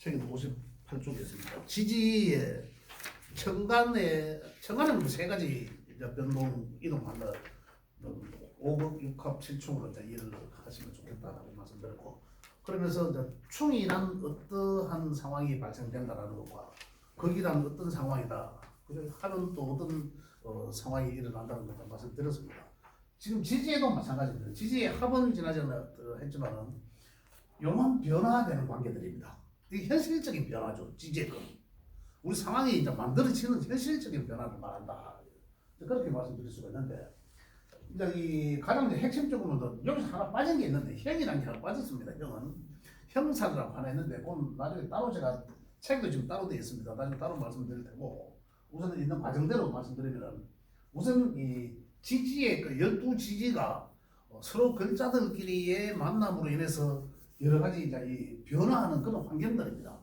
책임 58쪽에 있습니다. 지지의 청간은 뭐 세 가지 이제 변동 이동한다. 5급, 6합, 7충으로 이제 일을 하시면 좋겠다라고 말씀드렸고, 그러면서 이제 충이란 어떠한 상황이 발생된다라는 것과 극이란 어떤 상황이다. 하면 또 어떤 상황이 일어난다는 것을 말씀드렸습니다. 지금 지지에도 마찬가지입니다. 지지의 합은 지나전에 했지만은 요만 변화되는 관계들입니다. 이게 현실적인 변화죠. 지지의 건. 우리 상황이 이제 만들어지는 현실적인 변화를 말한다. 그렇게 말씀드릴 수가 있는데, 이제 이 가장 이제 핵심적으로는 여기서 하나 빠진 게 있는데, 형이라는 게 하나 빠졌습니다. 형은 형사라고 하나 있는데, 그건 나중에 따로 제가 책도 지금 따로 되어 있습니다. 나중에 따로 말씀드릴 테고, 우선 있는 과정대로 말씀드리면, 우선 이 지지의 그 12지지가 서로 글자들끼리의 만남으로 인해서 여러 가지 이제 이 변화하는 그런 환경들입니다.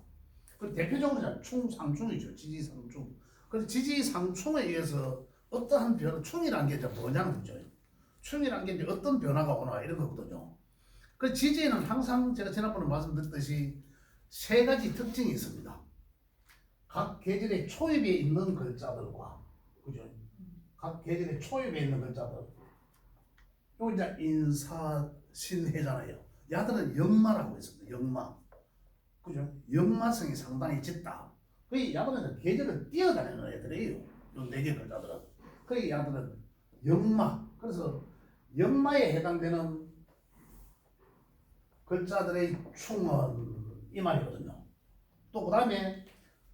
그 대표적으로 이제 충상충이죠. 지지상충. 그래서 지지상충에 의해서 어떠한 변화, 충이라는 게 이제 뭐냐는 거죠. 충이라는 게 이제 어떤 변화가 오나 이런 거거든요. 그 지지에는 항상 제가 지난번에 말씀드렸듯이 세 가지 특징이 있습니다. 각 계절의 초입에 있는 글자들과, 그죠? 각 계절의 초입에 있는 글자들. 또 이제 인사, 신해잖아요. 야들은 역마라고 있습니다. 역마. 그죠? 역마성이 상당히 짙다. 그 야들은 계절을 뛰어다니는 애들이에요. 이 네 개 글자들은. 그 야들은 역마. 그래서 역마에 해당되는 글자들의 충은 이 말이거든요. 또 그 다음에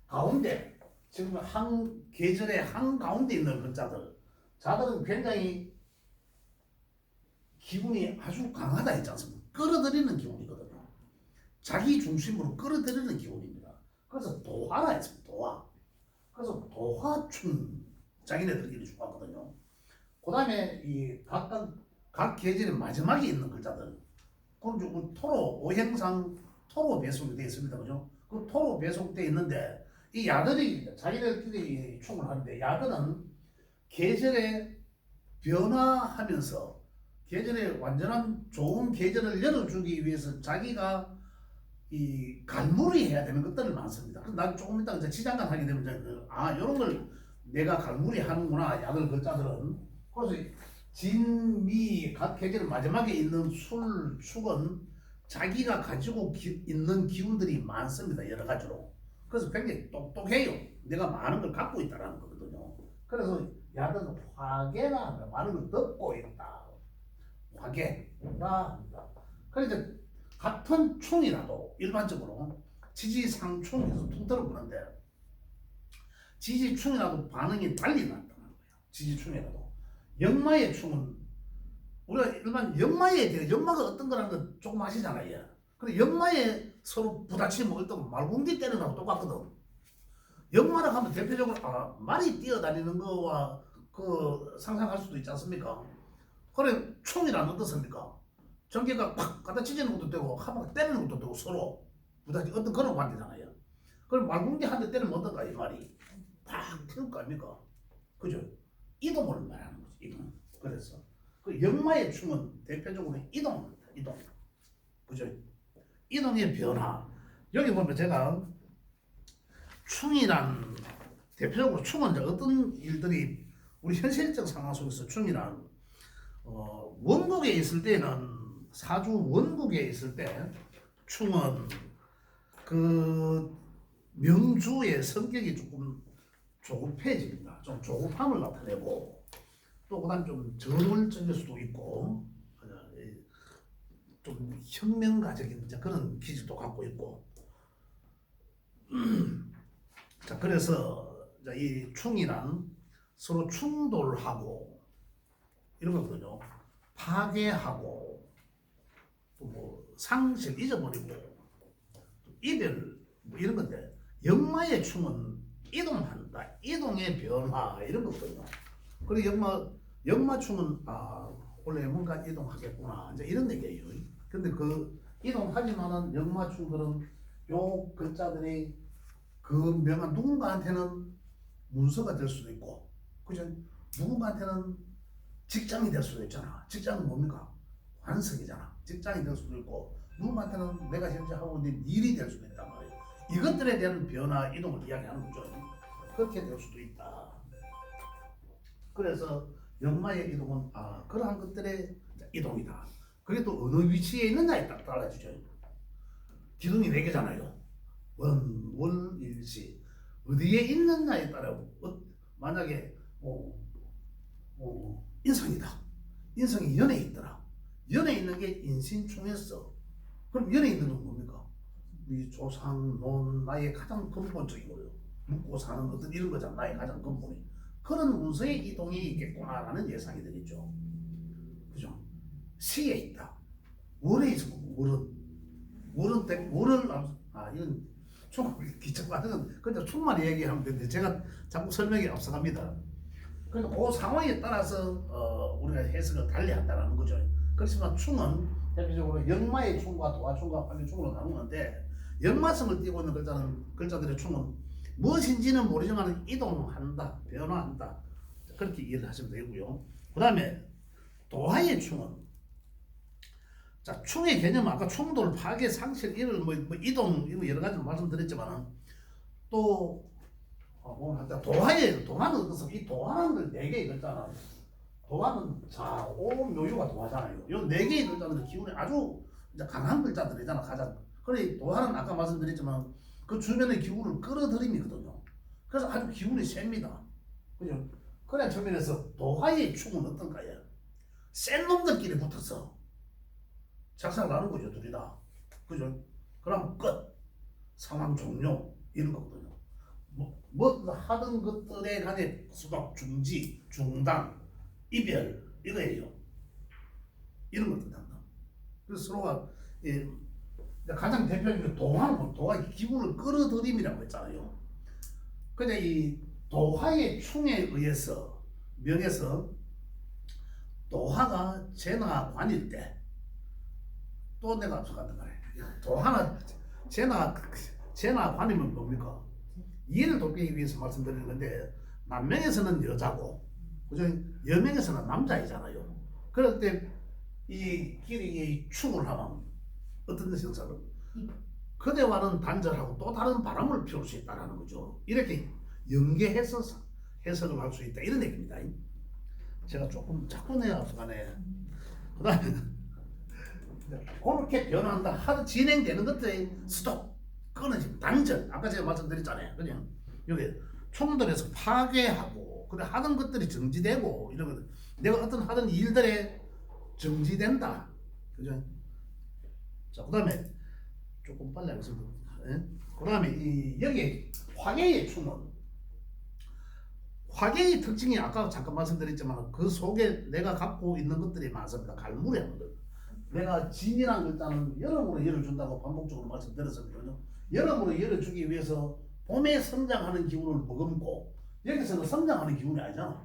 가운데, 지금 한 계절의 한 가운데 있는 글자들, 자들은 굉장히 기분이 아주 강하다 했지 않습니까? 끌어들이는 기분이거든요. 자기 중심으로 끌어들이는 기분입니다. 그래서 도화라 했습니다. 도화. 그래서 도화충, 자기네들끼리 좋아하거든요. 그 다음에 이 각 계절의 마지막에 있는 글자들, 그건 좀 토로, 오행상 토로 배속이 되어 있습니다. 그죠? 그 토로 배속되어 있는데, 이 야들이 자기들끼리 충을 하는데, 야들은 계절에 변화하면서 계절에 완전한 좋은 계절을 열어주기 위해서 자기가 이 갈무리 해야 되는 것들을 많습니다. 그래서 난 조금 이따 이제 지장간 하게 되면 이런 걸 내가 갈무리 하는구나, 야들 글자들은. 그래서 진, 미, 각 계절 마지막에 있는 술, 축은 자기가 가지고 있는 기운들이 많습니다. 여러 가지로. 그래서 굉장히 똑똑해요. 내가 많은 걸 갖고 있다는 거거든요. 그래서 야들은 화계나 많은 걸 듣고 있다. 화계가 합니다. 그래서 같은 충이라도 일반적으로 지지상충에서 퉁터를 보는데, 지지충이라도 반응이 달리 나타나는 거예요. 지지충이라도. 역마의 충은 우리가 일반 역마에 대해 역마가 어떤 거라는 거 조금 아시잖아요. 그리고 역마에 서로 부딪히면 어떤 말궁디 때리는 거하고 똑같거든. 역마라고 하면 대표적으로 말이 뛰어다니는 거와 그 상상할 수도 있지 않습니까? 그래 총이란 어떻습니까? 전기가 팍 갖다 찢는 것도 되고 한 방 때리는 것도 되고 서로 부딪히 어떤 그런 관계잖아요. 그럼 말궁디 한 대 때리면 어떨까 이 말이 팍 튀을 거 아닙니까? 그죠? 이동을 말하는 거죠. 이동. 그래서 그 역마의 충은 대표적으로 이동입니다. 이동. 그죠? 이동의 변화. 여기 보면 제가 충이란 대표적으로 충은 이제 어떤 일들이 우리 현실적 상황 속에서 충이란 원국에 있을 때는 사주 원국에 있을 때 충은 그 명주의 성격이 조금 조급해집니다. 좀 조급함을 나타내고 또 그다음 좀 저물적일 수도 있고 좀 혁명가적인 그런 기질도 갖고 있고 자 그래서 이 충이란 서로 충돌하고 이런 거거든요. 파괴하고 또 뭐 상실 잊어버리고 이별 뭐 이런 건데, 역마의 충은 이동한다. 이동의 변화 이런 거거든요. 그리고 역마충은 원래 뭔가 이동하겠구나 이제 이런 얘기예요. 근데 그 이동하지만은 역마충들은 요 글자들이 그 명한 누군가한테는 문서가 될 수도 있고, 그죠? 누군가한테는 직장이 될 수도 있잖아. 직장은 뭡니까? 관성이잖아. 직장이 될 수도 있고, 누군가한테는 내가 현재 하고 있는 일이 될 수도 있단 말이에요. 이것들에 대한 변화, 이동을 이야기하는 거죠. 그렇게 될 수도 있다. 그래서 역마의 이동은 그러한 것들의 이동이다. 그게 또 어느 위치에 있느냐에 따라 달라지죠. 기둥이 4개잖아요. 원, 월, 일시. 어디에 있느냐에 따라 만약에 인성이다. 인성이 연에 있더라. 연에 있는 게 인신충했어. 그럼 연에 있는 건 뭡니까? 이 조상, 논, 나의 가장 근본적인 거예요. 묵고 사는 어떤 이런 거잖아. 나의 가장 근본이. 그런 운서의 이동이 있겠구나라는 예상이 되겠죠. 그죠? 시에 있다. 월에 있어. 월은 이건 총 기적받은 근데 총만 얘기하면 되는데 제가 자꾸 설명이 앞서갑니다. 그러니까 그 상황에 따라서 우리가 해석을 달리한다는 거죠. 그렇지만 충은 대표적으로 역마의 충과 도화충과 화기충으로 나누는데 역마성을 띠고 있는 글자들의 충은 무엇인지는 모르지만 이동한다, 변화한다 그렇게 이해를 하시면 되고요. 그 다음에 도화의 충은 자, 충의 개념은 아까 충돌, 파괴, 상실, 이런 이동 이런 여러 가지로 말씀드렸지만 또 도화는 어떻습니까? 이 도화는 걸 4개의 글자나 도화는 자, 오, 묘유가 도화잖아요. 이 4개의 글자들은 기운이 아주 이제 강한 글자들이잖아 가장. 그래 도화는 아까 말씀드렸지만 그 주변의 기운을 끌어들임이거든요. 그래서 아주 기운이 셉니다. 그죠? 그런 측면에서 도화의 충은 어떤가요? 센 놈들끼리 붙어서 작살을 나는 거죠, 둘이 다. 그죠? 그럼 끝. 상황 종료. 이런 거거든요. 뭐 하던 것들에 간에 수박, 중지, 중단, 이별, 이거예요. 이런 것들 한다. 그래서 서로가 가장 대표적인 도화는 도화의 기분을 끌어들임이라고 했잖아요. 근데 이 도화의 충에 의해서 명에서 도화가 재나관일 때 또 내가 앞서 갔단 말이에요. 도화나 재나관이면 뭡니까? 이해를 돕기 위해서 말씀드리는 건데 남명에서는 여자고 그죠? 여명에서는 남자이잖아요. 그럴 때 이 길이 충을 하면 어떤 현상을 그대와는 단절하고 또 다른 바람을 피울 수 있다는 거죠. 이렇게 연계해서 해석을 할 수 있다 이런 얘기입니다. 제가 조금 자꾸 내 앞서가네. 그 다음에 그렇게 변화한다 하도 진행되는 것들이 스톱 끊어지면 단절 아까 제가 말씀드렸잖아요. 그냥 여기 총들에서 파괴하고 그래 하던 것들이 정지되고 이런 거 내가 어떤 하던 일들에 정지된다. 그죠? 자, 그 다음에 조금 빨리 하겠습니다. 그 다음에 여기 화계의 충은 화계의 특징이 아까 잠깐 말씀드렸지만 그 속에 내가 갖고 있는 것들이 많습니다. 갈무리하는 것. 내가 진이라는 글자는 여러모로 열을 준다고 반복적으로 말씀드렸거든요. 여러모로 열을 주기 위해서 봄에 성장하는 기운을 머금고 여기서는 성장하는 기운이 아니잖아.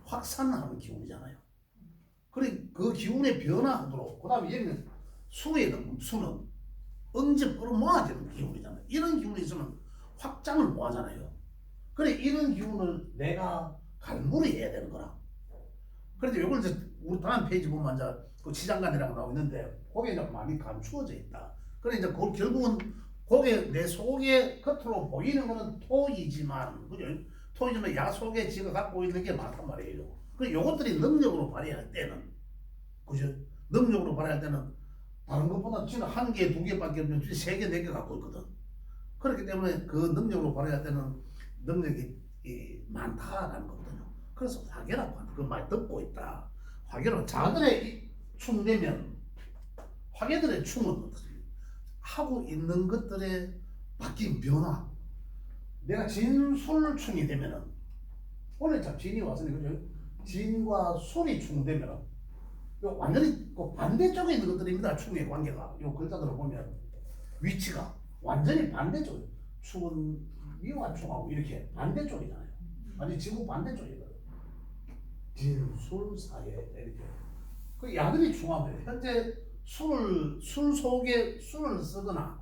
확산하는 기운이잖아요. 그래 그 기운에 변화하도록 그 다음에 여기는 수는 언제 끌어모아지는 기운이잖아요. 이런 기운이 있으면 확장을 모아잖아요. 그래 이런 기운을 내가 갈무리해야 되는 거라. 그런데 이걸 이제 우리 다음 페이지 보면 이제 그 지장간이라고 나오고 있는데 그게 이제 많이 감추어져 있다. 그래 이제 결국은 그게 내 속에 겉으로 보이는 거는 토이지만 그죠? 토이지만 야 속에 지가 갖고 있는 게 많단 말이에요. 그 요것들이 능력으로 발휘할 때는 그죠? 능력으로 발휘할 때는 다른 것보다 지는 1개, 2개밖에 없는 3개, 4개 갖고 있거든. 그렇기 때문에 그 능력으로 발휘할 때는 능력이 많다라는 거거든요. 그래서 화계라고 하는 그 말 듣고 있다. 화계는 자들의 충되면 화계들의 충은 하고 있는 것들의 바뀐 변화. 내가 진술충이 되면은 오늘 참 진이 왔으니 그죠? 진과 술이 충되면은 완전히 그 반대쪽에 있는 것들입니다. 충의 관계가 요 글자들을 보면 위치가 완전히 반대쪽이에요. 충은 위와 충하고 이렇게 반대쪽이잖아요. 아니 지구 반대쪽이거든. 진, 술 사이에 이렇게 그 야들이 충하면 현재 술 속에 술을 쓰거나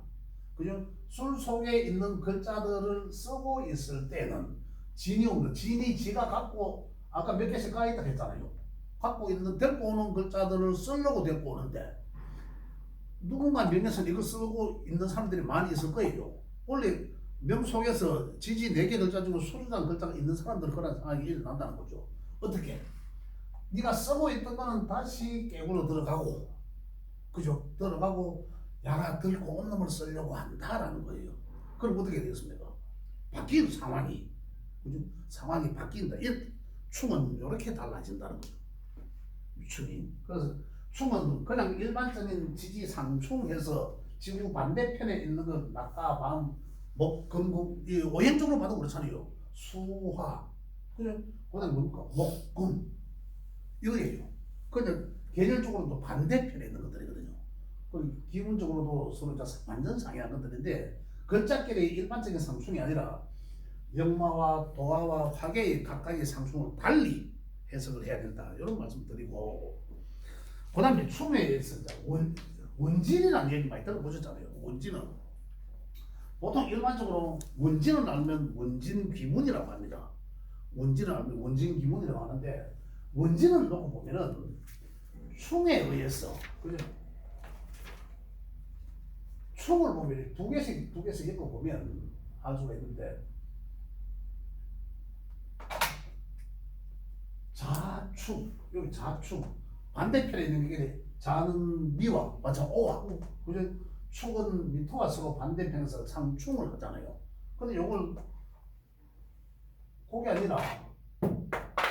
그죠? 술 속에 있는 글자들을 쓰고 있을 때는 진이 오는 진이 지가 갖고 아까 몇 개씩 까있다 했잖아요. 갖고 있는 데리고 오는 글자들을 쓰려고 데리고 오는데 누군가 명예선 이거 쓰고 있는 사람들이 많이 있을 거예요. 원래 명 속에서 지지 4개 글자 중에 수르란 글자가 있는 사람들은 그런 상황이 일어난다는 거죠. 어떻게? 네가 쓰고 있던 거는 다시 깨구로 들어가고, 그죠? 들어가고 야가 들고 온 놈을 쓰려고 한다라는 거예요. 그럼 어떻게 되겠습니까? 바뀐 상황이, 그죠? 상황이 바뀐다. 춤은 이렇게 달라진다는 거죠. 춤이. 그래서 춤은 그냥 일반적인 지지 상충해서 지구 반대편에 있는 건 낮과 밤, 목, 금, 금, 이 오행적으로 봐도 그렇잖아요. 수화, 그죠? 그다음 뭡니까? 목, 금, 이거예요. 근데 계절적으로도 반대편에 있는 것들이거든요. 그리고 기본적으로도 서로 완전 상이한 것들인데 글자끼리 일반적인 상충이 아니라 역마와 도화와 화계의 각각의 상충을 달리 해석을 해야 된다. 이런 말씀 드리고, 그 다음에 춤에 의해서 원진이라는 얘기 많이 들어보셨잖아요. 원진은 보통 일반적으로 원진을 알면 원진 귀문이라고 합니다. 원진을 알면 원진 귀문이라고 하는데, 원진을 놓고 보면은 춤에 의해서, 그죠? 춤을 보면 두 개씩 엮어 보면 알 수가 있는데, 자축, 여기 자축 반대편에 있는 게 자는 미와 마찬 오와, 그죠? 축은 미토가 서로 반대편에서 상충을 하잖아요. 근데 요걸 그게 아니라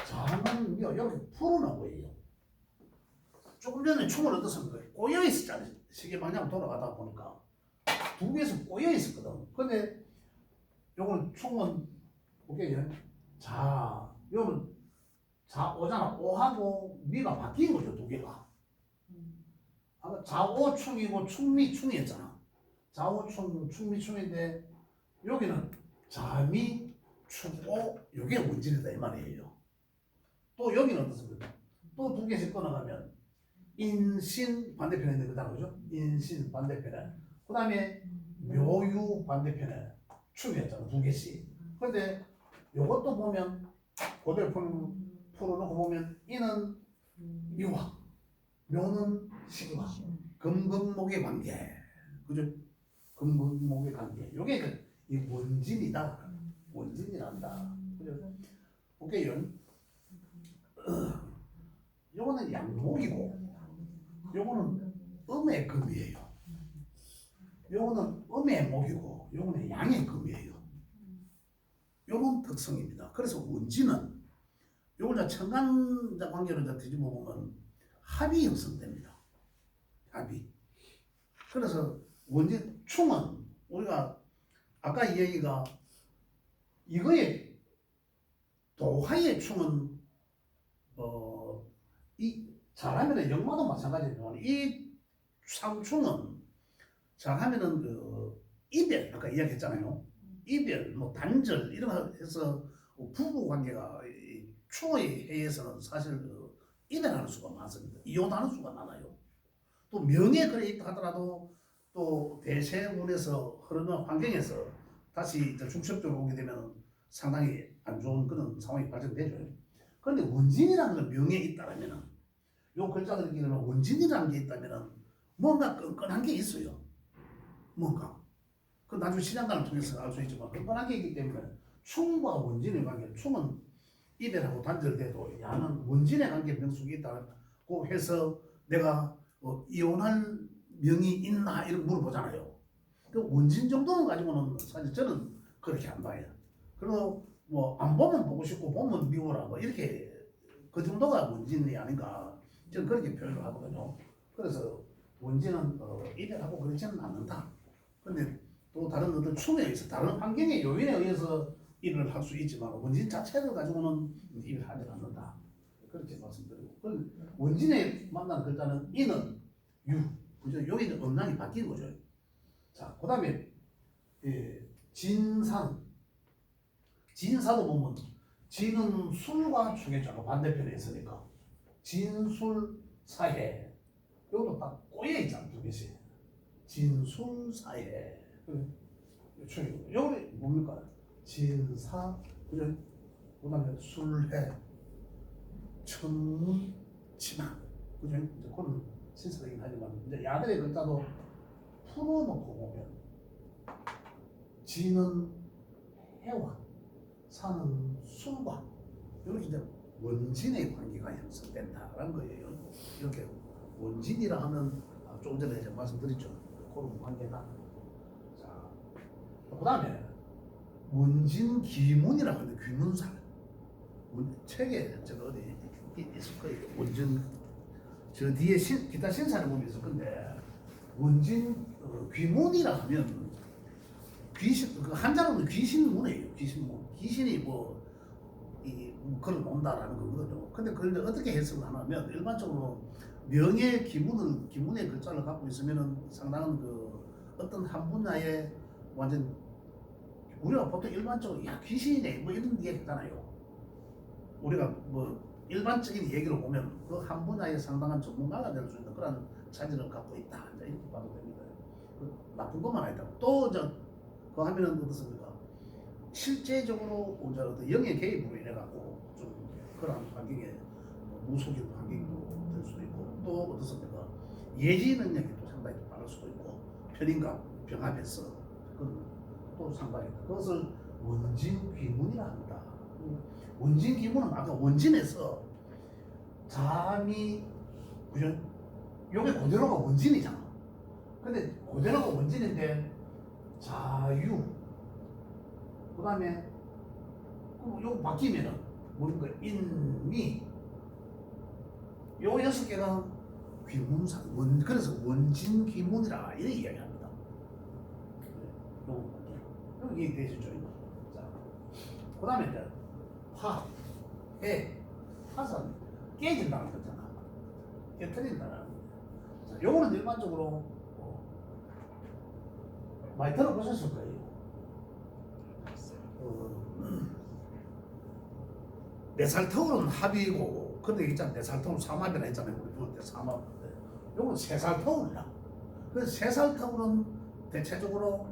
자는 미와 여기 풀어놓은 거예요. 조금 전에 춤을 어떻습니까? 꼬여 있었잖아요. 시계 방향 돌아가다 보니까 두 개에서 꼬여 있었거든. 근데 요걸 춤은 보게요. 자, 요는 자 오잖아. 오하고 미가 바뀐 거죠, 두 개가. 아까 자오충이고 충미충이었잖아. 자오충, 충미충인데 여기는 자미, 충오, 요게 원진이다 이 말이에요. 또 여기는 어떻습니까? 또 두 개씩 끊어가면 인신 반대편에 있는 거잖아, 그죠? 인신 반대편에. 그 다음에 묘유 반대편에 충이었잖아, 두 개씩. 근데 요것도 보면 그대로 풀어놓고 보면 이는 미화, 묘는 식화, 금금목의 관계, 그죠? 금금목의 관계. 요게 이 원진이다, 원진이란다, 그죠? 볼게요. 요거는 양목이고, 요거는 음의 금이에요. 요거는 음의 목이고, 요거는 양의 금이에요. 요런 특성입니다. 그래서 원진은 요걸 천간 관계로 뒤집어 보면 합이 형성됩니다. 합이. 그래서 원진 충은 우리가 아까 이 얘기가 이거의 도화의 충은 이 잘하면은 역마도 마찬가지지만 이 상충은 잘하면은 이별 아까 이야기했잖아요. 이별 뭐 단절 이런 거 해서 부부 관계가 충의 해에서는 사실 이별하는 수가 많습니다. 이혼하는 수가 많아요. 또 명예 그래 있다 하더라도 또 대세운에서 흐르는 환경에서 다시 중첩적으로 오게 되면 상당히 안 좋은 그런 상황이 발생되죠. 그런데 원진이라는 건 명예에 있다면은 요 글자들 기는 원진이라는 게 있다면은 뭔가 끈끈한 게 있어요. 뭔가. 그 나중에 시장관을 통해서 알 수 있지만 끈끈한 게 있기 때문에 충과 원진의 관계, 충은 이별하고 단절돼도 야는 원진의 관계 명숙이 있다고 해서 내가 이혼할 명이 있나 이런 물어보잖아요. 그 원진 정도는 가지고는 사실 저는 그렇게 안 봐요. 그리고 뭐 안 보면 보고 싶고 보면 미워라 뭐 이렇게 그 정도가 원진이 아닌가 저는 그렇게 표현을 하거든요. 그래서 원진은 이별하고 그렇지는 않는다. 근데 또 다른 어떤 춤에 의해서 다른 환경의 요인에 의해서 일을 할 수 있지만 원진 자체를 가지고는 일을 하지 않는다. 그렇게 말씀드리고 원진에 만난 글자는 이는 유, 그죠? 여기는 음란이 바뀐 거죠. 자, 그 다음에 진산, 진사도 보면 진은 술과 충했잖아. 반대편에 있으니까 진술사해 이것도 딱 꼬여 있잖아. 두 개씩 진술사해 충이고 여기 뭡니까? 진사, 그죠? 그 다음에 술해, 천문, 치마, 그죠? 이제 그런 신사이긴 하지만 이제 야들의 글자도 풀어놓고 보면 지는 해와, 산은 술과 이렇게 이제 원진의 관계가 형성된다라는 거예요. 이렇게 원진이라 하면 조금 전에 이제 말씀드렸죠. 그런 관계다. 자, 그다음에 원진 기문이라고 하는데 귀문살. 책에 제가 어디 있을 거예요. 원진 저 뒤에 기타 신사를 보면 있을 건데 원진 귀문이라 하면 귀신 그 한자로는 귀신문이에요. 귀신문. 귀신이 글을 논다라는 거거든요. 근데 그걸 어떻게 해석을 하냐면 일반적으로 명예 기문의 글자를 갖고 있으면은 상당한 어떤 한 분야에 완전 우리가 보통 일반적으로 야 귀신이네 뭐 이런 얘기 했잖아요. 우리가 일반적인 얘기로 보면 그 한 분야에 상당한 전문가가 될 수 있는 그런 자질을 갖고 있다. 이렇게 봐도 됩니다. 나쁜 것만 아니다. 또 그거 하면은 어떻습니까? 실제적으로 어떤 영의 개입으로 인해 갖고 좀 그런 환경에 무속인 환경도 될 수도 있고 또 어떻습니까? 예지 능력이 또 상당히 빠를 수도 있고 편인과 병합해서 또 상당히 그것을 원진귀문이라 합니다. 원진귀문은 아까 원진에서 잠이 그죠? 요게 그대로가 원진이잖아. 근데 그대로가 원진인데 자유 그 다음에 요거 바뀌면은 뭔가 인미 요 6개가 귀문상 그래서 원진귀문이라 이렇게 이야기합니다. 요거 이해되시죠? 자, 그 다음에 이제 화산 깨진다는 거잖아. 깨트린다는 거. 자, 요거는 일반적으로 많이 들어보셨을 거예요. 네살터울은 합이고 근데 있잖아 네살터울 삼합이라 했잖아요. 우리 부를 때 삼합. 요건 세살터울이라. 그래서 세살터울은 대체적으로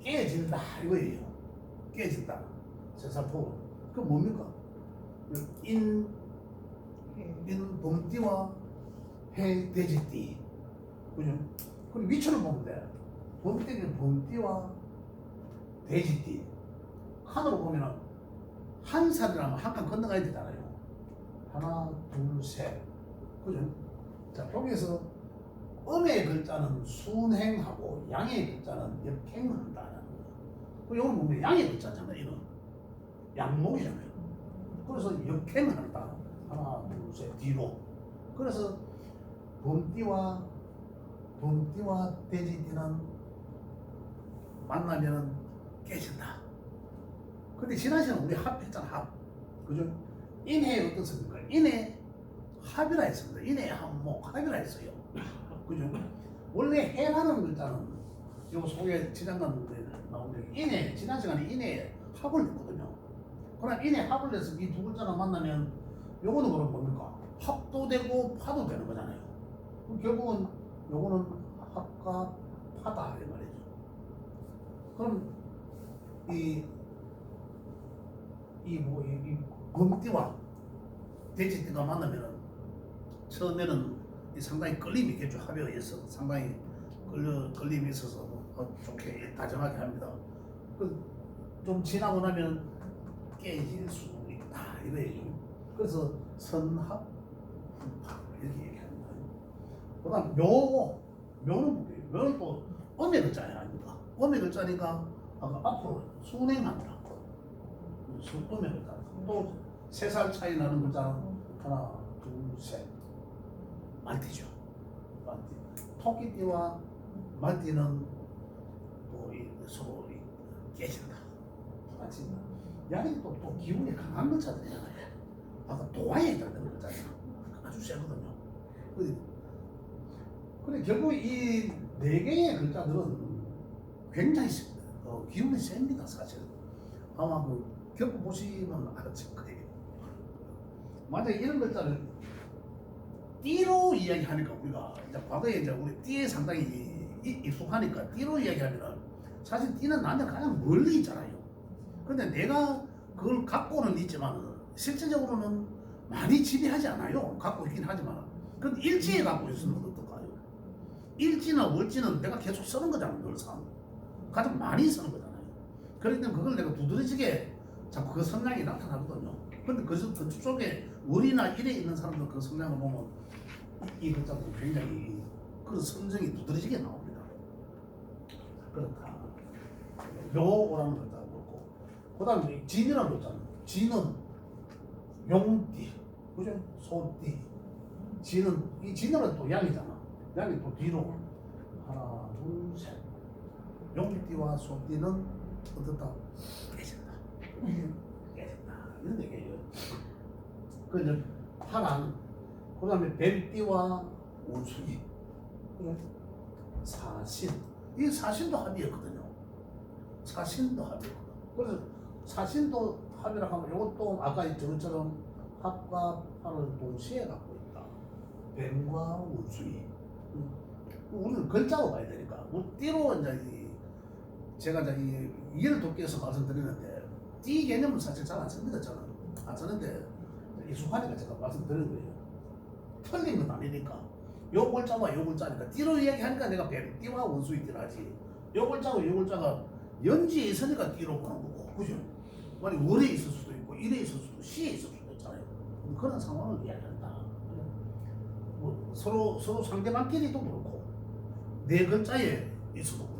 깨진다 이거예요. 깨진다. 세살터울. 그 뭡니까? 범띠와 해 돼지띠. 그죠? 그럼 위치를 보면 돼. 범띠는 범띠와 돼지띠. 칸으로 보면은 한 살이라면 한 칸 건너가야 되잖아요. 하나, 둘, 셋. 그죠? 자, 여기에서 음의 글자는 순행하고 양의 글자는 역행한다는 거예요. 이건 보면 양의 글자잖아요. 이는 양목이잖아요. 그래서 역행한다. 하나, 둘, 셋, 뒤로. 그래서 범띠와 돼지띠는 만나면은 깨진다. 근데 지난 시간에 우리 합했잖아, 합. 그죠? 인해 어떻습니까? 인해 합이라 했습니다. 인해 합목, 합이라 했어요. 그죠? 원래 해라는 글자는 요 속에 지장간에 나오는데 인해, 지난 시간에 인해 합을 했거든요. 그럼 인해 합을 해서 이 두 글자가 만나면 요거는 그럼 뭡니까? 합도 되고 파도 되는 거잖아요. 그럼 결국은 요거는 합과 파다 이 말이죠. 그럼 이 범띠와 돼지띠가 만나면은 처음에는 상당히 끌림이 있겠죠. 합에 의해서 상당히 끌림이 있어서 좋게 다정하게 합니다. 좀 지나고 나면 깨질 수 있다 이거예요. 그래서 선합, 분파 이렇게 얘기합니다. 그다음 묘는 뭐예요? 묘는 또 음의 글자 아닙니까? 음의 글자니까 아까 앞으로 순행한다. 음의 글자. 또 3살 차이 나는 글자는 하나, 둘, 셋. 말띠죠. 말띠. 토끼띠와 말띠는 또 서로 깨진다. 부딪힌다. 양이 또 기운이 강한 글자들이잖아요. 아까 도화에 있다는 글자잖아. 아주 세거든요. 근데 결국 이 4개의 글자들은 굉장히 기운이 셉니다, 사실. 아마 겪어보시면 알았을 거예요. 만약에 이런 글자를 띠로 이야기하니까 우리가 이제 과거에 이제 우리 띠에 상당히 익숙하니까 띠로 이야기하면 사실 띠는 나한테 가장 멀리 있잖아요. 근데 내가 그걸 갖고는 있지만 실제적으로는 많이 지배하지 않아요. 갖고 있긴 하지만. 근데 일지에 갖고 있으면 어떨까요? 일지나 월지는 내가 계속 쓰는 거잖아, 늘상. 가장 많이 쓰는 거잖아요. 그렇기 때문에 그걸 내가 두드러지게 자꾸 그 성향이 나타나거든요. 근데 그쪽에 월이나 일에 있는 사람들 그 성향을 보면 이 글자도 굉장히 그런 성정이 두드러지게 나옵니다. 그렇다. 묘라는 글자가 그렇고, 그 다음에 진이라는 글자는, 진은 용띠, 그죠? 소띠. 진은, 이 진은 또 양이잖아. 양이 또 뒤로 하나, 둘, 셋. 용띠와 소띠는 어떻다? 깨진다. 깨진다. 이런 얘기예요. 그 이제 파란, 그 다음에 뱀띠와 원숭이, 그래? 사신. 이 사신도 합이었거든요. 사신도 합이었거든. 그래서 사신도 합이라고 하면 이것도 아까 저처럼 합과 파를 동시에 갖고 있다. 뱀과 원숭이. 우리는 글자로 봐야 되니까. 우리 띠로 이제 제가 이제 이해를 돕기 위해서 말씀드리는데, 띠 개념은 사실 잘 안 씁니다. 저는 안 쓰는데 익숙하니까 제가 말씀드리는 거예요. 틀린 건 아니니까. 요 글자와 요 글자니까 띠로 이야기하니까 내가 뱀띠와 원숭이 띠를 하지. 요 글자와 요 글자가 연지에 있으니까 띠로 보는 거고, 그죠? 만약 월에 있을 수도 있고 일에 있을 수도 시에 있을 수도 있잖아요. 그런 상황을 이야기한다. 뭐 서로 상대방끼리도 그렇고 네 글자에 있어도 그렇고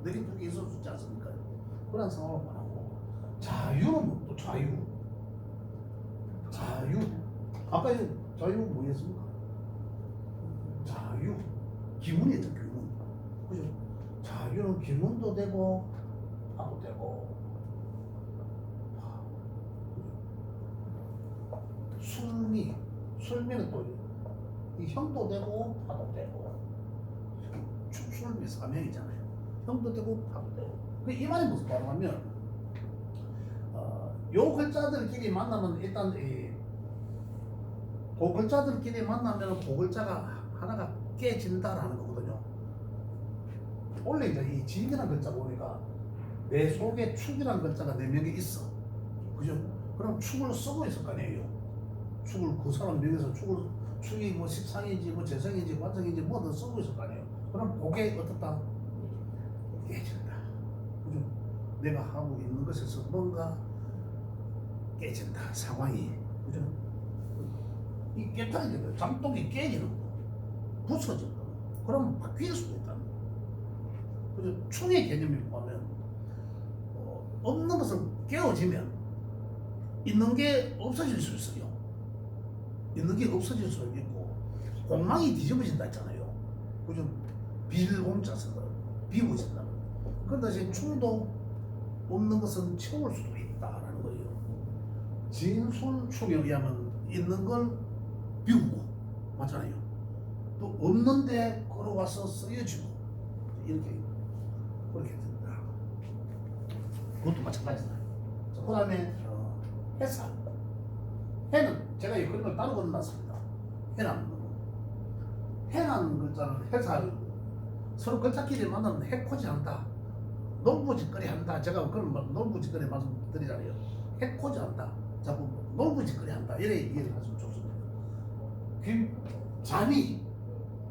네 개 있을 수 있지 않습니까? 그런 상황을 말하고, 자유는 또 자유. 아까 자유 뭐였습니까? 자유, 기문이죠, 기문. 그죠? 자유는 기문도 되고 파도 되고, 술미는 또 이 형도 되고 파도 되고, 술미 사명이잖아요. 형도 되고 파도 되고. 이 말이 무슨 말이냐면, 요 글자들끼리 만나면 일단 그 글자들끼리 만나면 그 글자가 하나가 깨진다라는 거거든요. 원래 이제 이 진이라는 글자 보니까 내 속에 축이라는 글자가 내 명에 있어. 그죠? 그럼 축을 쓰고 있을 거 아니에요. 축을 그 사람 명에서 축이 뭐 십상인지 뭐 재성인지 관성인지 뭐든 쓰고 있을 거 아니에요. 그럼 그게 어떻다? 깨진다. 그죠? 내가 하고 있는 것에서 뭔가 깨진다. 상황이. 그죠? 이 깨끗하게 돼요. 장독이 깨지는 거, 부서지는 거. 그러면 바뀔 수도 있다는 거. 그래서 충의 개념이 뭐냐면, 없는 것은 깨어지면 있는 게 없어질 수 있어요. 있는 게 없어질 수 있고, 공망이 뒤집어진다 했잖아요. 그죠? 빌공자 쓴다. 비워진다. 그런데 지금 충도 없는 것은 채울 수도 있다라는 거예요. 진술충에 의하면 있는 걸 비우고, 맞잖아요. 또 없는데 걸어와서 쓰여지고, 이렇게 그렇게 된다. 그것도 마찬가지다. 그 다음에 해산. 해는 제가 이 그림을 따로 그려놨습니다. 해라는 글자는 해살, 서로 글자끼리 만나면 해코지 한다, 놀부짓거리 한다. 제가 그런 놀부짓거리 말씀드리잖아요. 해코지 한다, 자꾸 놀부짓거리 한다, 이래 이해를 하시면 좋습니다. 잠이,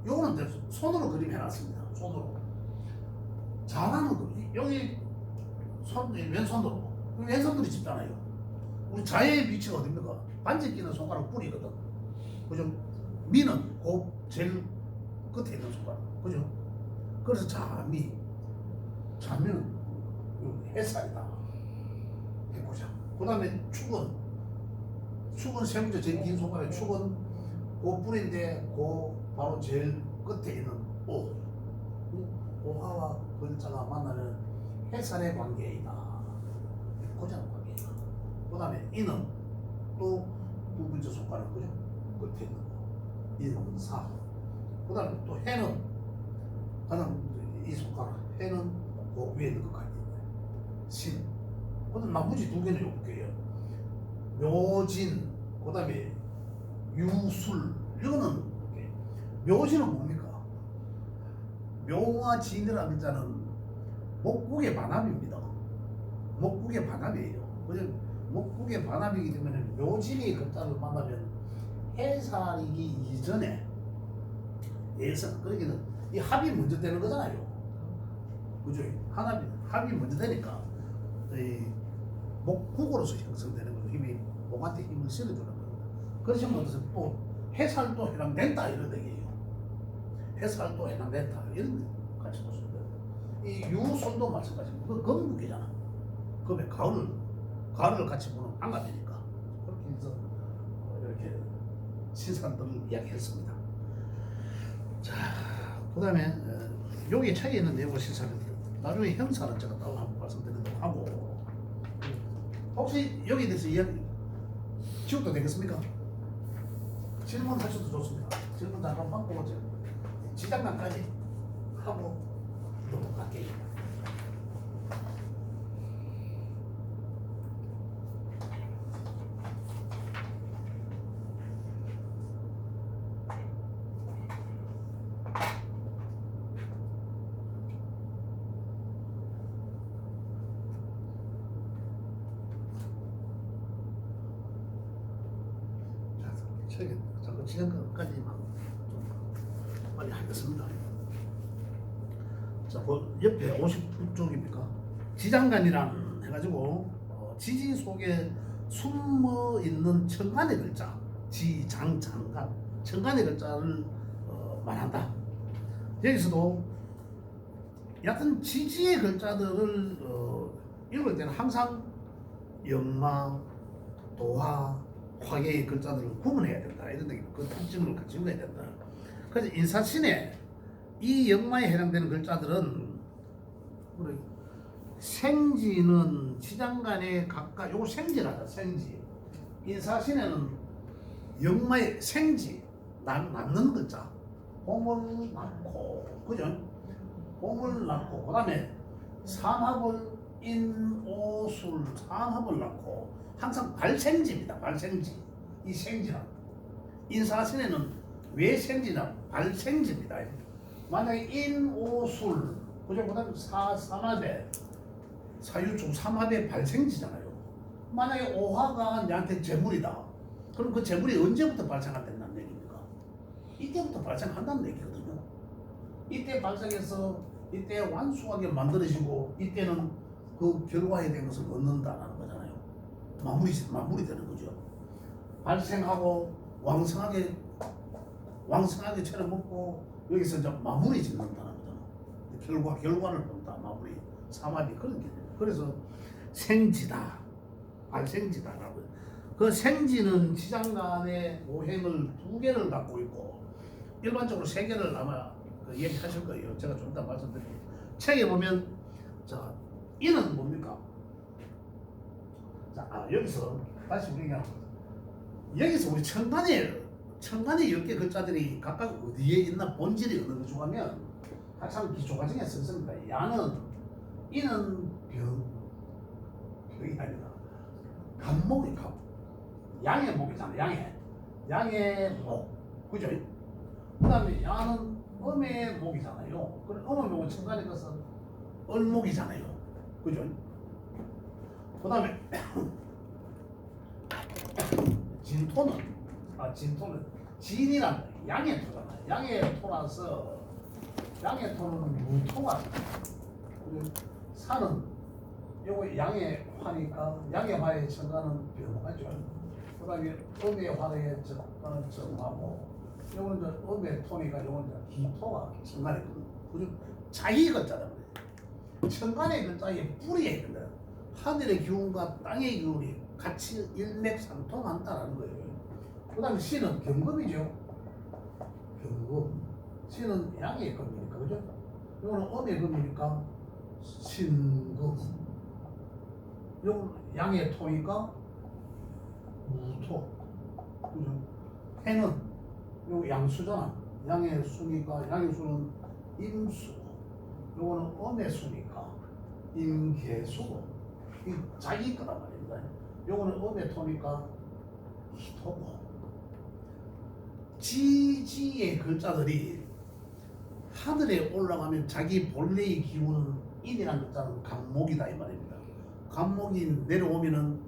요거는 손으로 그림 해놨습니다. 손으로. 잘하는 거, 여기 왼손으로, 왼손들이 짚잖아요. 우리 자의 위치가 어딥니까? 반지 끼는 손가락 뿌리거든. 그죠? 미는 그 제일 끝에 있는 손가락. 그죠? 그래서 자미는 햇살이다. 해보자. 그 다음에 축은 세 번째 제일 긴 손가락의 축은 그 뿌리인데 그 바로 제일 끝에 있는 오. 오화와 글자가 만나면 햇살의 관계이다. 고장 관계이다. 그 다음에 이는 또 두 번째 손가락, 그죠? 끝에 있는 거. 이는 사. 그 다음에 또 해는 가장 이 손가락, 해는 그 위에 있는 것까지 있는 거예요. 신. 그 다음 나머지 두 개는 요렇게요. 묘진, 그 다음에 유술. 이거는 묘진은 뭡니까? 묘와 진이라는 글자는 목국의 반합입니다. 목국의 반합이에요. 그래서 목국의 반합이기 때문에 묘진이 글자를 만나면 해살이기 이전에, 그러니까 이 합이 먼저 되는 거잖아요. 그죠? 합이 먼저 되니까 이 목국으로서 형성되는 거 힘이 목한테 힘을 실어주는 겁니다. 그러신 분들은 또 해살도 해당된다 이런 얘기예요. 해살도 해당된다 이런 거 같이 보시면 돼요. 이 유손도 마찬가지입니다. 그 금국이잖아. 금의 가을을 같이 보는 안갑이니까 그렇게 해서 이렇게 신사들을 이야기했습니다. 자, 그다음에 여기 책에 있는 내용 신사를 나중에 형사는 제가 따로 한번 말씀드리도록 하고 혹시 여기에 대해서 이야기 지워도 되겠습니까? 질문하셔도 좋습니다. 질문 잠깐 받고 지장난까지 하고 넘어갈게요. 책에 잠깐 지장간까지만 좀 빨리 하겠습니다. 자, 그 옆에 59쪽입니까? 지장간이란 해가지고 지지 속에 숨어 있는 천간의 글자, 지장장간, 천간의 글자를 말한다. 여기서도 여하튼 지지의 글자들을 읽을 때는 항상 영마, 도화, 화계의 글자들을 구분해야 된다. 이런 그 특징을 가지고 해야 된다. 그래서 인사신에 이 영마에 해당되는 글자들은 우리 생지는 지장간에 가까 요거 생지라다. 생지. 인사신에는 영마의 생지 낳는 글자. 봄을 낳고 그죠? 봄을 낳고 그다음에 삼합을 인오술 삼합을 낳고 항상 발생지입니다. 발생지. 이 생지는 인사신에는 왜 생지나 발생지입니다. 만약에 인오술 그죠? 그다음에 삼합에 사유중 삼합의 발생지잖아요. 만약에 오화가 나한테 재물이다. 그럼 그 재물이 언제부터 발생한다는 얘기입니까? 이때부터 발생한다는 얘기거든요. 이때 발생해서 이때 완수하게 만들어지고 이때는 그 결과에 대한 것을 얻는다는 거잖아요. 마무리 되는 거죠. 발생하고 왕성하게 채를 먹고 여기서 이제 마무리 짓는다는 거잖아. 결과를 본다. 마무리 삼합이 그런 게 돼요. 그래서 생지다, 발생지다라고. 그 생지는 지장간의 오행을 2개를 갖고 있고 일반적으로 3개를 아마 얘기하실 거예요. 제가 좀 이따 말씀드릴게요. 책에 보면 자 이는 뭡니까? 자 여기서 다시 우리가 여기서 우리 천간의 10개 글자들이 각각 어디에 있나 본질이 어느 거 하면 가장 기초 과정에 썼습니다. 이는 병이 아니라 간목이 간 양의 목이잖아. 양의 목 그죠? 그 다음에 야는 음의 목이잖아요. 그럼 음의 목은 천간의 것은 을목이잖아요. 그죠? 그 다음에 진토는 진이란 양의 토잖아. 양의 토라서 양의 토는 무토가 산은 요거 양의 화니까 양의 화의 천간은 병화죠. 그 다음에 음의 화의 천간은 정화고 요거는 이제 음의 토니까 요거는 이제 기토가 천간의 그죠? 자기 글자란 말이에요. 천간의 글자의 뿌리에 있는 거예요. 하늘의 기운과 땅의 기운이 같이 일맥상통한다는 거예요. 그 다음에 신은 경금이죠. 경금. 신은 양의 금이니까, 그죠? 이거는 음의 금이니까 신금. 이건 양의 토니까 무토. 그죠? 해는 요 양수잖아. 양의 수니까 양의 수는 임수. 요거는 음의 수니까 임계수고. 이 자기 거란 말입니다. 요거는 음의 토니까 희토고. 지지의 글자들이 하늘에 올라가면 자기 본래의 기운은 인이라는 글자는 간목이다 이 말입니다. 간목이 내려오면은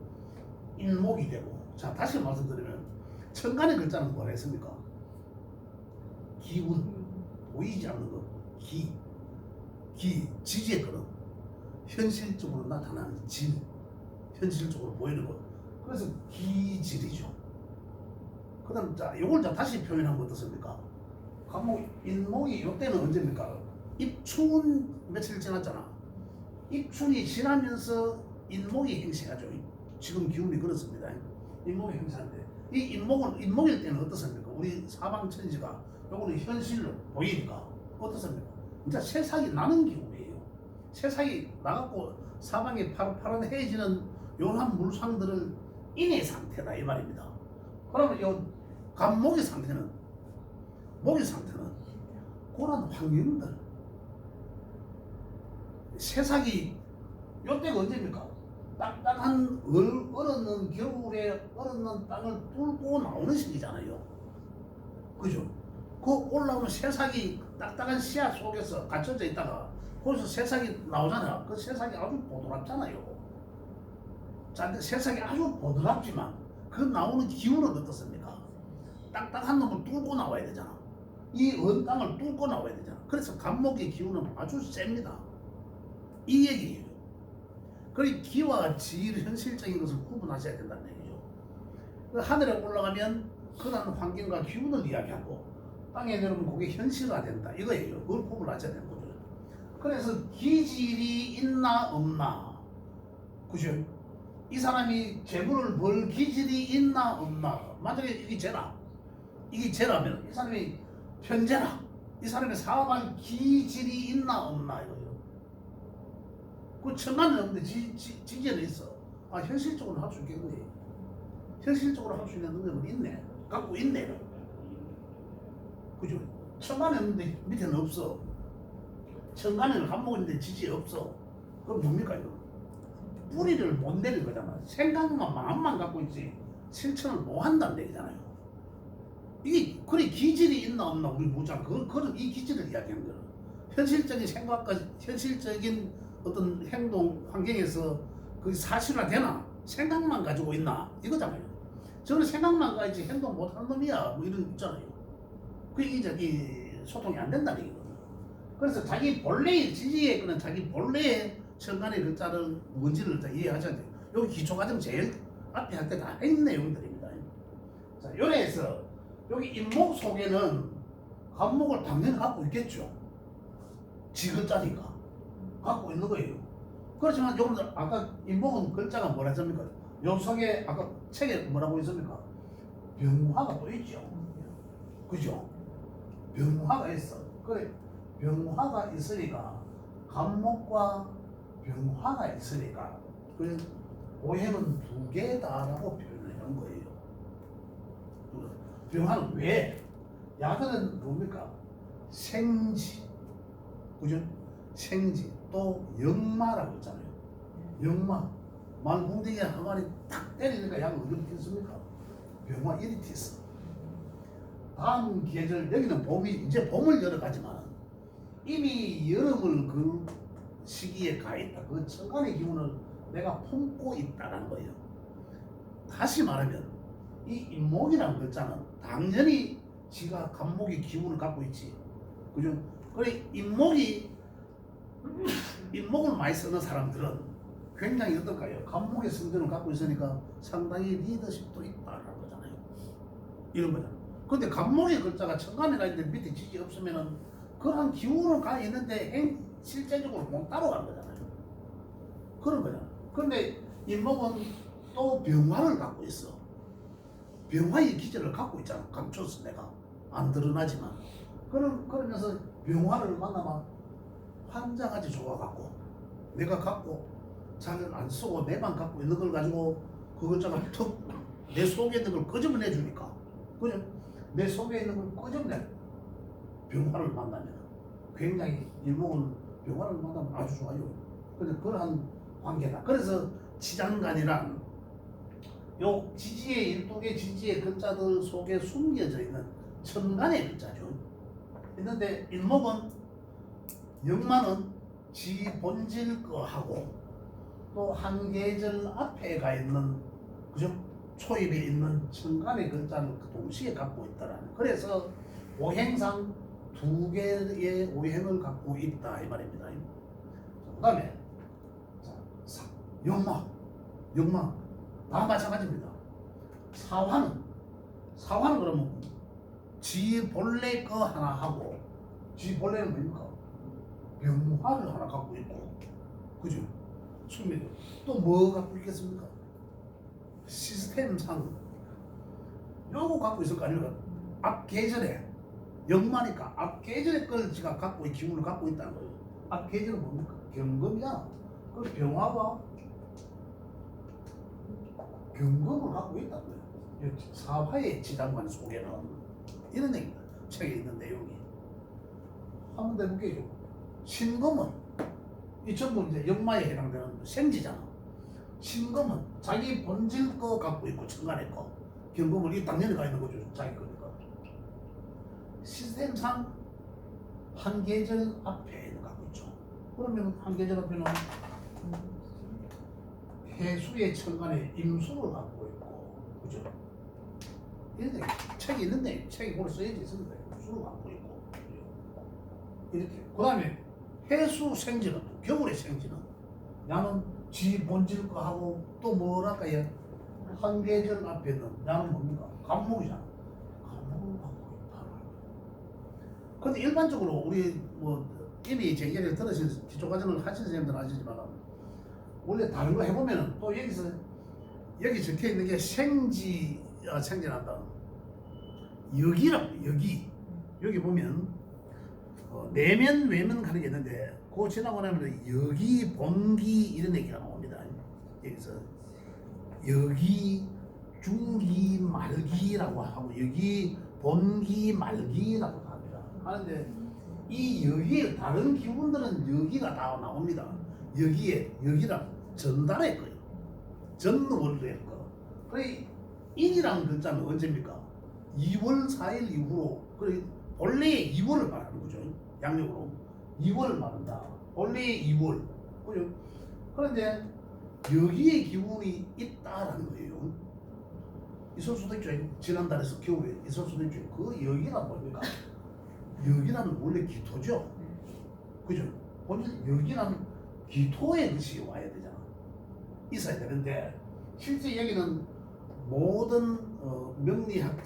인목이 되고. 자 다시 말씀드리면 천간의 글자는 뭐라 했습니까? 기운 보이지 않는 거 기. 지지의 거는 현실적으로 나타나는 질, 현실적으로 보이는 것. 그래서 기질이죠. 그다음 자, 요걸 다시 표현하면 어떻습니까? 간목 인목이 요때는 언제입니까? 입춘 며칠 지났잖아. 입춘이 지나면서 인목이 행시하죠. 지금 기운이 그렇습니다. 인목이 행시하는데 이 인목일 때는 어떻습니까? 우리 사방천지가 요거는 현실로 보이니까 어떻습니까? 이제 세상이 나는 기운이에요. 세상이 나갖고 사방에 파란해지는 요런 물상들을 인의 상태다 이 말입니다. 그러면 요 간목의 상태는 그런 환경들 세상이 요때가 언제입니까? 딱딱한 얼었는 겨울에 얼었는 땅을 뚫고 나오는 시기잖아요. 그죠? 그 올라오는 새싹이 딱딱한 씨앗 속에서 갇혀져 있다가 거기서 새싹이 나오잖아요. 그 새싹이 아주 보드랍잖아요. 자, 새싹이 아주 보드랍지만 그 나오는 기운은 어떻습니까? 딱딱한 놈을 뚫고 나와야 되잖아. 이 언 땅을 뚫고 나와야 되잖아. 그래서 간목의 기운은 아주 셉니다. 이 얘기예요. 그리고 기와 질 현실적인 것을 구분하셔야 된다는 얘기죠. 그 하늘에 올라가면 그런 환경과 기운을 이야기하고 땅에 내려오면 그게 현실화된다 이거예요. 그걸 구분하셔야 되는 거죠. 그래서 기질이 있나 없나, 그죠? 이 사람이 재물을 벌 기질이 있나 없나. 만약에 이게 죄라면 이 사람이 편재라, 이 사람의 사업할 기질이 있나 없나 이거예요. 그 천간은 없는데 지지는 있어. 아, 현실적으로 할 수 있겠네. 현실적으로 할 수 있는 능력은 있네. 갖고 있네. 그죠? 천간에 없는데 밑에는 없어. 천간에는 간목인데 지지 없어. 그럼 뭡니까 이거? 뿌리를 못 내린 거잖아. 생각만 마음만 갖고 있지 실천을 못 한다는 얘기잖아요. 이게 그래 기질이 있나 없나 우리 묻자. 그런 이 기질을 이야기하는 거야. 현실적인 생각과 현실적인 어떤 행동 환경에서 그게 사실화되나 생각만 가지고 있나 이거잖아요. 저는 생각만 가지지 행동 못하는 놈이야 뭐 이런 있잖아요. 그게 이제 소통이 안 된다는 얘기거든. 그래서 자기 본래의 지지에 그는 자기 본래의 천간의 글자를 뭔지를 다 이해하셔야 돼요. 여기 기초과정 제일 앞에 할 때 다 있는 내용들입니다. 자, 요래서 여기 인목 속에는 간목을 당연히 갖고 있겠죠. 지글자니까 갖고 있는 거예요. 그렇지만 여러분들 아까 인목은 글자가 뭐라 했습니까? 요 속에 아까 책에 뭐라고 있습니까? 병화가 또 있죠. 그죠? 병화가 있어. 그래 병화가 있으니까 간목과 병화가 있으니까 그 오행은 두 개다라고 표현을 한 거예요. 병화는 왜? 야근은 뭡니까? 생지, 그죠? 생지 또 역마라고 있잖아요. 역마 말궁뎅이 한 마리 탁 때리니까 약을 어떻게 습니까? 병화 이리티스. 다음 계절 여기는 봄이 이제 봄을 열어가지만 이미 여름을 그 시기에 가 있다. 그 천간의 기운을 내가 품고 있다는 거예요. 다시 말하면 이 인목이라는 글자는 당연히 지가 간목의 기운을 갖고 있지. 그죠? 그래 인목을 많이 쓰는 사람들은 굉장히 어떨까요? 간목의 성전을 갖고 있으니까 상당히 리더십도 있다라는 거잖아요. 이런 거잖아요. 근데 간목의 글자가 천간에 가 있는데 밑에 지지 없으면은 그런 기운은 가 있는데 실제적으로 못 따라가는 거잖아요. 그런 거잖아요. 근데 인목은 또 병화를 갖고 있어. 병화의 기질을 갖고 있잖아. 감췄어 내가. 안 드러나지만. 그러면서 병화를 만나면 환장하지 좋아갖고 내가 갖고 잘 안 쓰고 내만 갖고 있는 걸 가지고 그것저것 툭 내 속에 있는 걸 끄집어내 주니까. 그죠? 내 속에 있는 걸 끄집어내. 병화를 만나면 굉장히 일목은 병화를 만나면 아주 좋아요. 그래서 그러한 관계다. 그래서 지장간이란 요 지지의 12개 지지의 글자들 속에 숨겨져 있는 천간의 글자죠. 있는데 일목은 역마는 지 본질 거하고 또 한 계절 앞에 가 있는 그죠? 초입에 있는 천간의 글자를 동시에 갖고 있다라는. 그래서 오행상 두 개의 오행을 갖고 있다 이 말입니다. 그 다음에 역마 다 마찬가지입니다. 사화는 그러면 지 본래 거 하나 하고, 지 본래는 뭡니까? 병화를 하나 갖고 있고, 그죠? 숙命또 뭐 갖고 있겠습니까? 시스템상 요거 갖고 있을 거 아니에요? 앞 계절에 역마니까 앞 계절의 걸 지가 갖고 기운을 갖고 있다는 거예요. 앞 계절은 뭡니까? 경금이야. 그 병화와 경금을 갖고 있다는 거예요. 사화의 지장관 속에는 이런 얘기입니다. 책에 있는 내용이. 한번 더 해볼게요. 신금은 이 전부 이제 역마에 해당되는 생지잖아. 신금은 자기 본질 거 갖고 있고 천간의 거. 경금은 이 당연히 가 있는 거죠. 자기 거니까. 시스템상 한 계절 앞에 갖고 있죠. 그러면 한 계절 앞에는 해수의 천간에 임수를 갖고 있고, 그죠? 이런데 책이 있는데 책이 뭘 써야지 있습니다. 임수를 갖고 있고, 이렇게. 그 다음에 해수 생지는 겨울의 생지는 나는 지 본질 거 하고 또 뭐랄까요? 한 계절 앞에는 나는 뭡니까? 간목이잖아. 간목을 갖고 있다. 근데 일반적으로 우리 뭐 이미 제 얘기를 들으신 기초 과정을 하신 선생님들은 아시지만 원래 다른 거 해보면은 또 여기서 여기 적혀 있는 게 생지난다. 여기라고 여기 보면 내면 외면 가는 게 있는데 그거 지나고 나면 여기 본기 이런 얘기가 나옵니다. 여기서 여기 중기 말기라고 하고 여기 본기 말기라고 합니다. 하는데 이 여기에 다른 기운들은 여기가 다 나옵니다. 여기랑 전달의 거예요. 전월의 거. 그래 인이라는 글자는 언제입니까? 2월 4일 이후로. 그래 본래의 2월을 말하는 거죠. 양력으로 2월을 말한다. 본래의 2월. 그죠? 그런데 여기에 기운이 있다라는 거예요. 있을 수도 있죠. 지난달에서 겨울에 있을 수도 있죠. 그 여기란 뭡니까? 여기란 원래 기토죠. 그죠? 본래 여기란 기토의 것이 와야 되잖아. 있어야 되는데 실제 여기는 모든 명리학을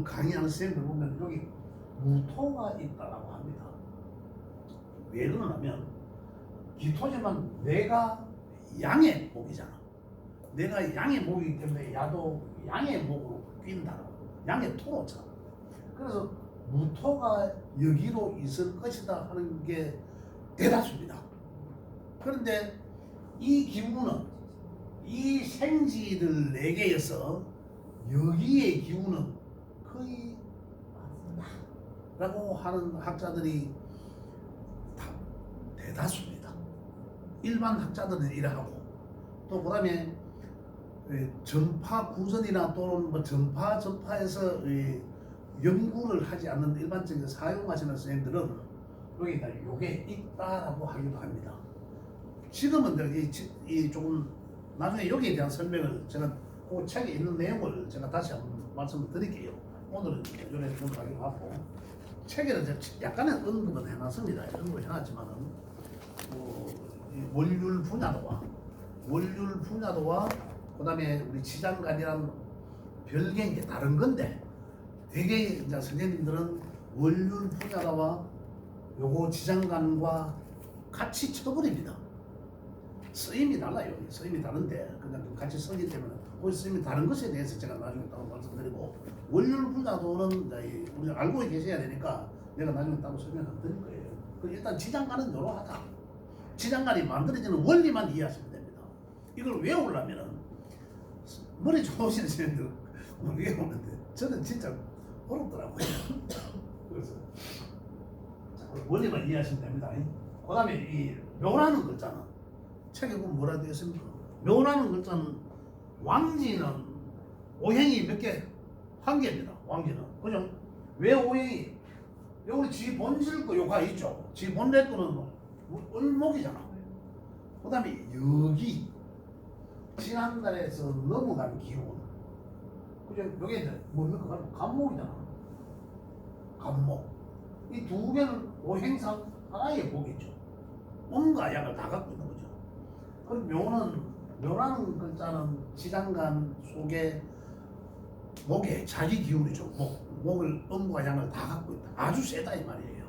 강의하는 선생님들 보면 여기 무토가 있다라고 합니다. 왜 그러냐면 기토지만 내가 양의 목이잖아. 내가 양의 목이기 때문에 야도 양의 목으로 뛴다. 양의 토로잖아. 그래서 무토가 여기로 있을 것이다 하는 게 대다수입니다. 그런데 이 기운은 이 생지들 4개에서 여기의 기운은 거의 라고 하는 학자들이 다 대다수입니다. 일반 학자들은 이래하고 또 그 다음에 전파 구전이나 또는 뭐 전파에서 연구를 하지 않는 일반적인 사용하시는 선생님들은 여기다 요게 있다라고 하기도 합니다. 지금은 이 조금 나중에 여기에 대한 설명을 제가 그 책에 있는 내용을 제가 다시 한번 말씀을 드릴게요. 오늘은 요래 좀 가기로 하고 책에는 약간의 언급은 해놨습니다. 언급을 해놨지만은 월율 분야도와 그다음에 우리 지장간이란 별개인 게 다른 건데 되게 이제 선생님들은 월율 분야도와 요거 지장간과 같이 쳐버립니다. 쓰임이 달라요. 쓰임이 다른데 그냥 같이 쓰기 때문에 그 쓰임이 다른 것에 대해서 제가 나중에 따로 말씀드리고 월율 분야도는 우리가 알고 계셔야 되니까 내가 나중에 따로 설명을 드릴 거예요. 일단 지장간은 요러하다. 지장간이 만들어지는 원리만 이해하시면 됩니다. 이걸 외우려면은 머리 좋으신 선생님들 외우는데 저는 진짜 어렵더라고요. 그래서 원리만 이해하시면 됩니다. 그 다음에 이 묘라는 글자는 책에 보면 뭐라 되어 있습니까? 묘라는 글자는 왕지는 오행이 몇 개? 한 개입니다. 왕지는. 그죠? 왜 오행이? 여기 지 본질 거 요가 있죠. 지 본래 거는 을목이잖아. 그 다음에 여기 지난달에서 넘어간 기운. 그죠? 여기 뭡니까? 간목이잖아. 간목. 이 두 개는 오행상 하나의 복이죠. 음과 양을 다 갖고 있는 거죠. 그럼 묘라는 글자는 지장간 속에 목에 자기 기운이죠. 목을 음과 양을 다 갖고 있다. 아주 세다 이 말이에요.